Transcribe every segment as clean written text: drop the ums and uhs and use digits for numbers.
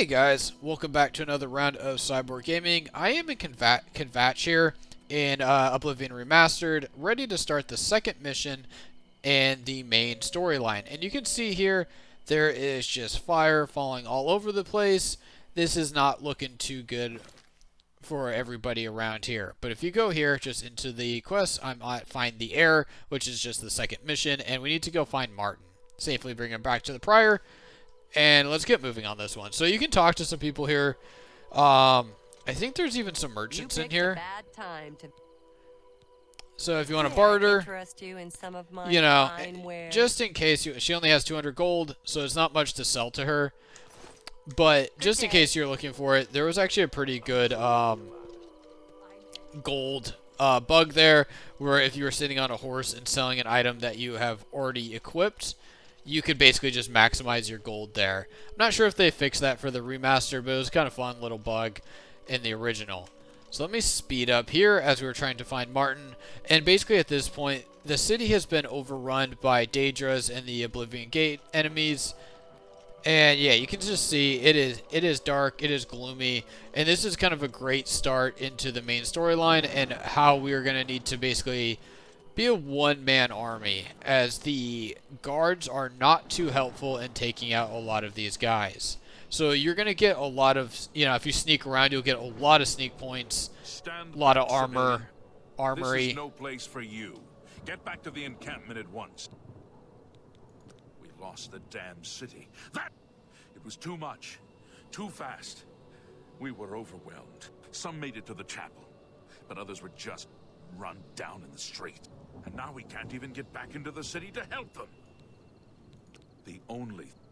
Hey guys, welcome back to another round of Cyborg Gaming. I am in Kvatch here in Oblivion Remastered, ready to start the second mission and the main storyline. And you can see here, there is just fire falling all over the place. This is not looking too good for everybody around here. But if you go here, just into the quest, I'm at Find the Heir, which is just the second mission, and we need to go find Martin. Safely bring him back to the Prior. And let's get moving on this one. So you can talk to some people here. I think there's even some merchants in here. So if you want to barter, you know, just in case she only has 200 gold, so it's not much to sell to her. But just in case you're looking for it, there was actually a pretty good gold bug there, where if you were sitting on a horse and selling an item that you have already equipped, you could basically just maximize your gold there. I'm not sure if they fixed that for the remaster, but it was kind of fun little bug in the original. So let me speed up here as we were trying to find Martin. And basically at this point, the city has been overrun by Daedras and the Oblivion Gate enemies. And yeah, you can just see it is dark, it is gloomy, and this is kind of a great start into the main storyline and how we're going to need to basically be a one-man army, as the guards are not too helpful in taking out a lot of these guys. So you're going to get a lot of, you know, if you sneak around, you'll get a lot of sneak points, a lot of armory. This is no place for you. Get back to the encampment at once. We lost the damn city. It was too much, too fast. We were overwhelmed. Some made it to the chapel, but others were just run down in the street. And now we can't even get back into the city to help them.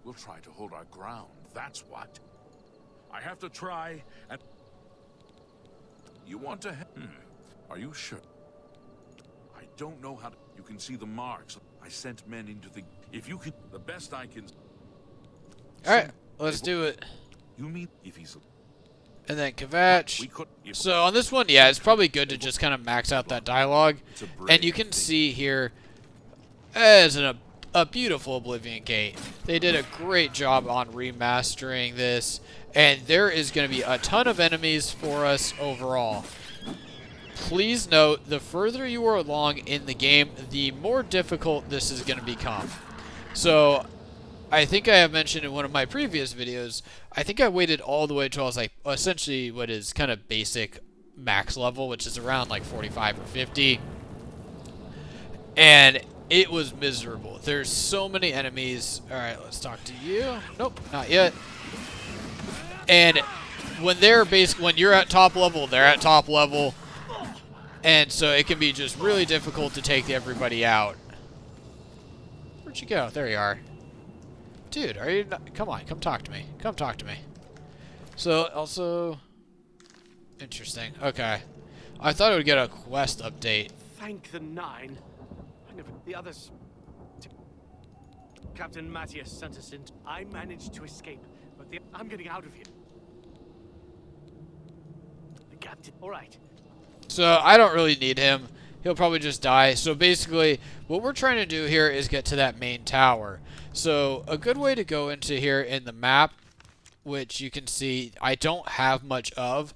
We'll try to hold our ground, that's what. I have to try and... You want to Are you sure? I don't know how to... You can see the marks. I sent men into the... If you can... The best I can... Alright, let's do it. You mean if he's... And then Kvatch. So on this one, yeah, it's probably good to just kind of max out that dialogue. And you can see here, as a beautiful Oblivion Gate. They did a great job on remastering this. And there is going to be a ton of enemies for us overall. Please note, the further you are along in the game, the more difficult this is going to become. So I think I have mentioned in one of my previous videos, I think I waited all the way until I was like essentially what is kind of basic max level, which is around like 45 or 50. And it was miserable. There's so many enemies. Alright, let's talk to you. Nope, not yet. And when when you're at top level, they're at top level. And so it can be just really difficult to take everybody out. Where'd you go? There you are. Dude, are you not, come on, come talk to me. Come talk to me. So, also... Interesting. Okay. I thought it would get a quest update. Thank the Nine. I never... The others... Captain Matthias sent us in. I managed to escape, but I'm getting out of here. The captain... Alright. So, I don't really need him. He'll probably just die. So, basically, what we're trying to do here is get to that main tower. So, a good way to go into here in the map, which you can see I don't have much of.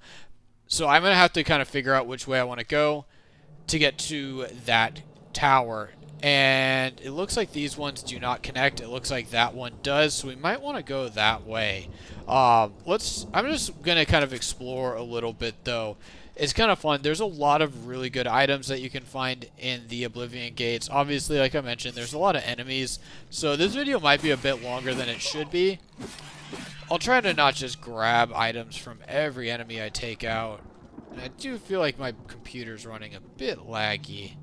So, I'm going to have to kind of figure out which way I want to go to get to that tower. And it looks like these ones do not connect. It looks like that one does. So, we might want to go that way. I'm just going to kind of explore a little bit, though. It's kind of fun. There's a lot of really good items that you can find in the Oblivion Gates. Obviously, like I mentioned, there's a lot of enemies. So this video might be a bit longer than it should be. I'll try to not just grab items from every enemy I take out. And I do feel like my computer's running a bit laggy.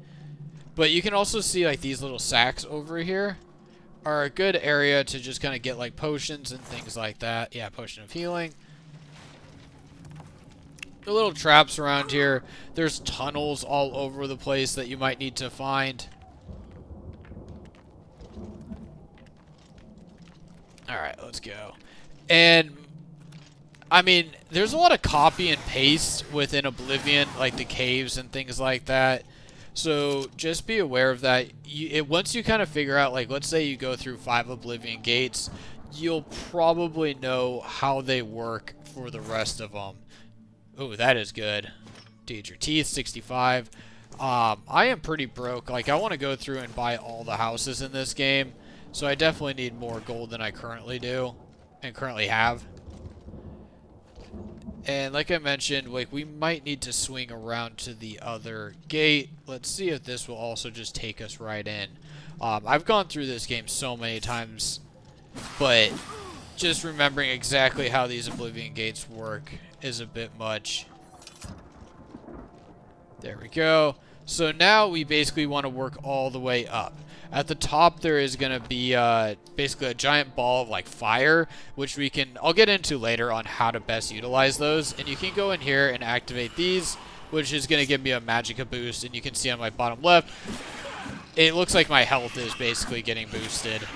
But you can also see like these little sacks over here are a good area to just kind of get like potions and things like that. Yeah, potion of healing. The little traps around here. There's tunnels all over the place that you might need to find. Alright, let's go. And, I mean, there's a lot of copy and paste within Oblivion, like the caves and things like that. So just be aware of that. Once you kind of figure out, like, let's say you go through 5 Oblivion Gates, you'll probably know how they work for the rest of them. Oh, that is good. Deed your teeth, 65. I am pretty broke. Like, I want to go through and buy all the houses in this game. So I definitely need more gold than I currently do. And currently have. And like I mentioned, like, we might need to swing around to the other gate. Let's see if this will also just take us right in. I've gone through this game so many times, but just remembering exactly how these Oblivion Gates work is a bit much. There we go. So now we basically want to work all the way up. At the top there is going to be basically a giant ball of like fire, which we can, I'll get into later on how to best utilize those. And you can go in here and activate these, which is going to give me a magicka boost. And you can see on my bottom left, it looks like my health is basically getting boosted.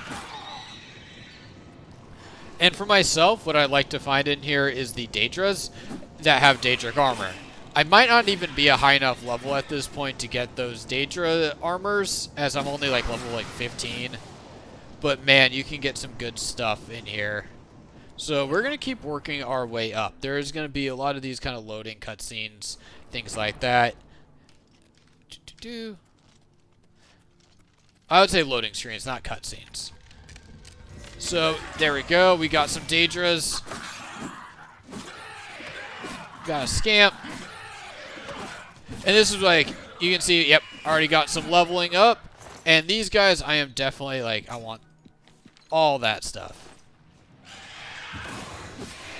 And for myself, what I like to find in here is the Daedras that have Daedric armor. I might not even be a high enough level at this point to get those Daedra armors, as I'm only like level like 15. But man, you can get some good stuff in here. So we're going to keep working our way up. There is going to be a lot of these kind of loading cutscenes, things like that. I would say loading screens, not cutscenes. So there we go. We got some Daedras. Got a scamp. And this is like, you can see, yep, already got some leveling up. And these guys, I am definitely like, I want all that stuff.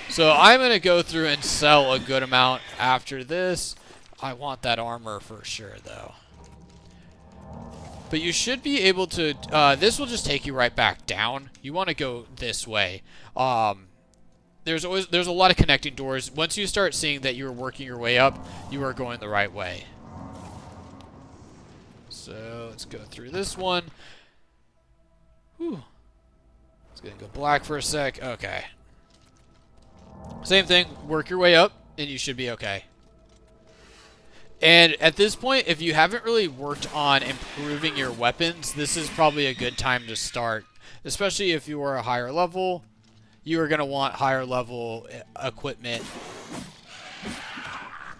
So I'm going to go through and sell a good amount after this. I want that armor for sure, though. But you should be able to, this will just take you right back down. You want to go this way. There's a lot of connecting doors. Once you start seeing that you're working your way up, you are going the right way. So let's go through this one. Whew. It's gonna go black for a sec. Okay. Same thing. Work your way up, and you should be okay. And at this point, if you haven't really worked on improving your weapons, this is probably a good time to start. Especially if you are a higher level, you are going to want higher level equipment.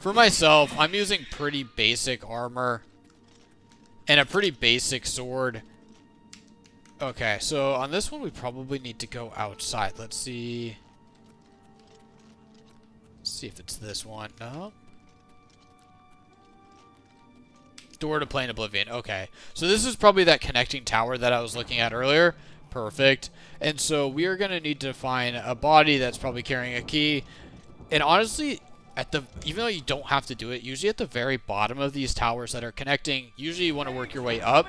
For myself, I'm using pretty basic armor and a pretty basic sword. Okay, so on this one, we probably need to go outside. Let's see. Let's see if it's this one. No. Door to Plain Oblivion. Okay. So this is probably that connecting tower that I was looking at earlier. Perfect. And so we are going to need to find a body that's probably carrying a key. And honestly, even though you don't have to do it, usually at the very bottom of these towers that are connecting, usually you want to work your way up.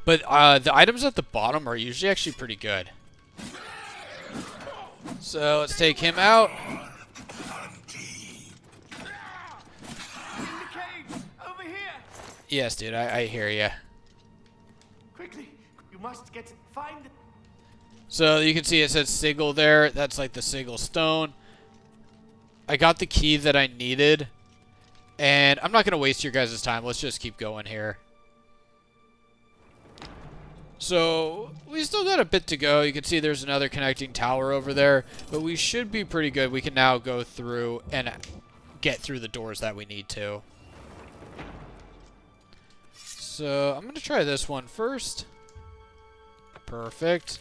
But the items at the bottom are usually actually pretty good. So let's take him out. Yes, dude, I hear you. Quickly, you must get it. Find it. So you can see it says sigil there. That's like the sigil stone. I got the key that I needed. And I'm not going to waste your guys' time. Let's just keep going here. So we still got a bit to go. You can see there's another connecting tower over there. But we should be pretty good. We can now go through and get through the doors that we need to. So I'm going to try this one first. Perfect.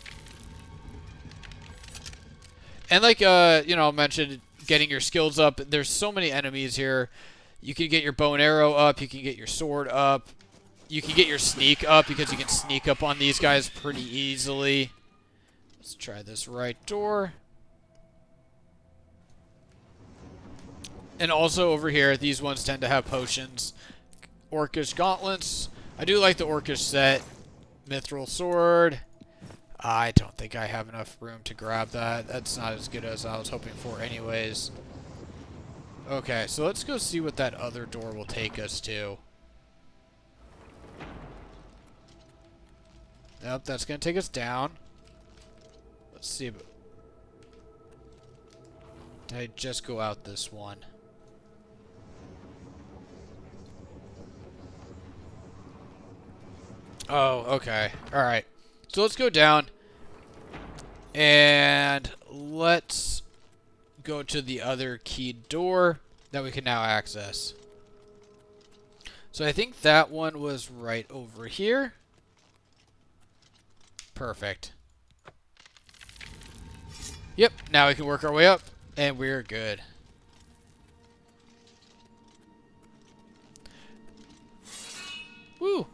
And like, you know, I mentioned getting your skills up. There's so many enemies here. You can get your bow and arrow up. You can get your sword up. You can get your sneak up because you can sneak up on these guys pretty easily. Let's try this right door. And also over here, these ones tend to have potions. Orcish gauntlets. I do like the Orcish set. Mithril sword. I don't think I have enough room to grab that. That's not as good as I was hoping for anyways. Okay, so let's go see what that other door will take us to. Nope, that's going to take us down. Let's see. Did I just go out this one? Oh, okay. Alright. So let's go down. And let's go to the other keyed door that we can now access. So I think that one was right over here. Perfect. Yep, now we can work our way up, and we're good. Woo!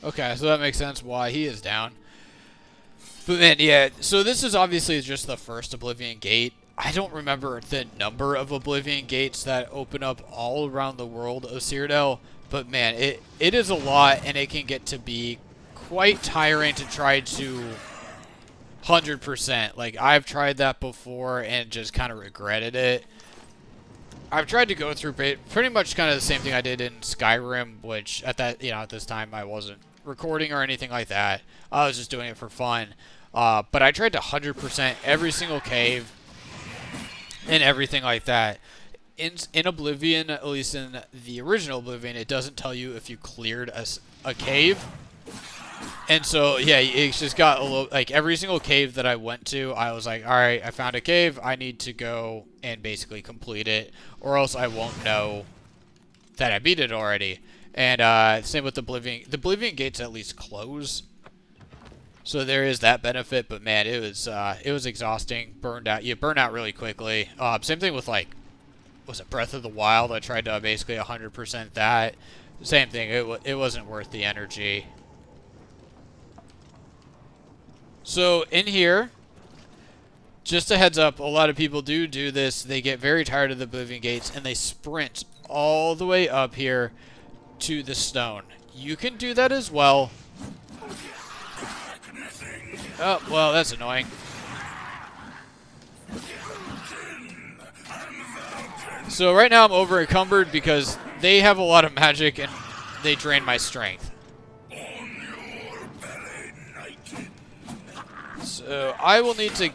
Okay, so that makes sense why he is down. But man, yeah, so this is obviously just the first Oblivion Gate. I don't remember the number of Oblivion Gates that open up all around the world of Cyrodiil, but man, it is a lot, and it can get to be quite tiring to try to 100%. Like, I've tried that before and just kind of regretted it. I've tried to go through pretty much kind of the same thing I did in Skyrim, which at that, at this time I wasn't recording or anything like that. I was just doing it for fun. But I tried to 100% every single cave and everything like that. In Oblivion, at least in the original Oblivion, it doesn't tell you if you cleared a cave. And so, yeah, it's just got a little, like, every single cave that I went to, I was like, alright, I found a cave, I need to go and basically complete it, or else I won't know that I beat it already. And, same with the Oblivion Gates at least close. So there is that benefit, but man, it was exhausting, burned out. You burn out really quickly. Same thing with, like, was it Breath of the Wild? I tried to basically 100% that. Same thing, it wasn't worth the energy. So in here, just a heads up, a lot of people do this. They get very tired of the Oblivion Gates, and they sprint all the way up here to the stone. You can do that as well. Oh, well, that's annoying. So right now I'm over encumbered because they have a lot of magic and they drain my strength. So I will need to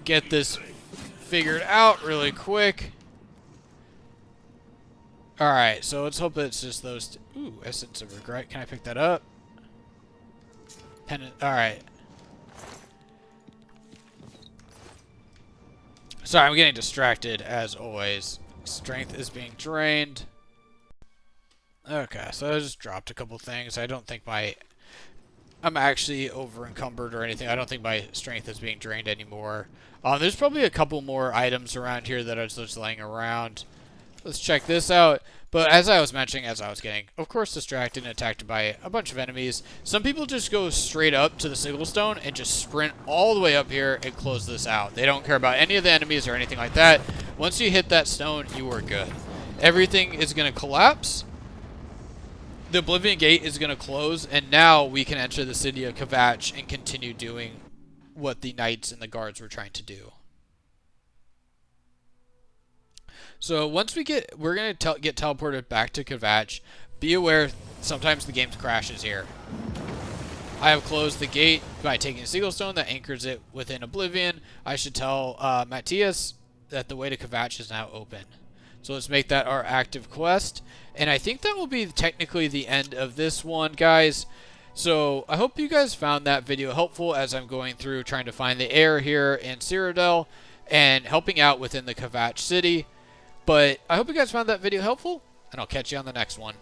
get this figured out really quick. Alright, so let's hope it's just those. Ooh, Essence of Regret. Can I pick that up? Alright. Sorry, I'm getting distracted as always. Strength is being drained. Okay, so I just dropped a couple things. I don't think I'm actually over encumbered or anything. I don't think my strength is being drained anymore. There's probably a couple more items around here that are just laying around. Let's check this out. But as I was mentioning, as I was getting, of course, distracted and attacked by a bunch of enemies, some people just go straight up to the Sigil Stone and just sprint all the way up here and close this out. They don't care about any of the enemies or anything like that. Once you hit that stone, you are good. Everything is going to collapse. The Oblivion Gate is going to close, and now we can enter the city of Kvatch and continue doing what the knights and the guards were trying to do. So once we're going to get teleported back to Kvatch. Be aware, sometimes the game crashes here. I have closed the gate by taking a Sigil Stone that anchors it within Oblivion. I should tell Matthias that the way to Kvatch is now open. So let's make that our active quest. And I think that will be technically the end of this one, guys. So I hope you guys found that video helpful as I'm going through trying to find the Heir here in Cyrodiil and helping out within the Kvatch city. But I hope you guys found that video helpful, and I'll catch you on the next one.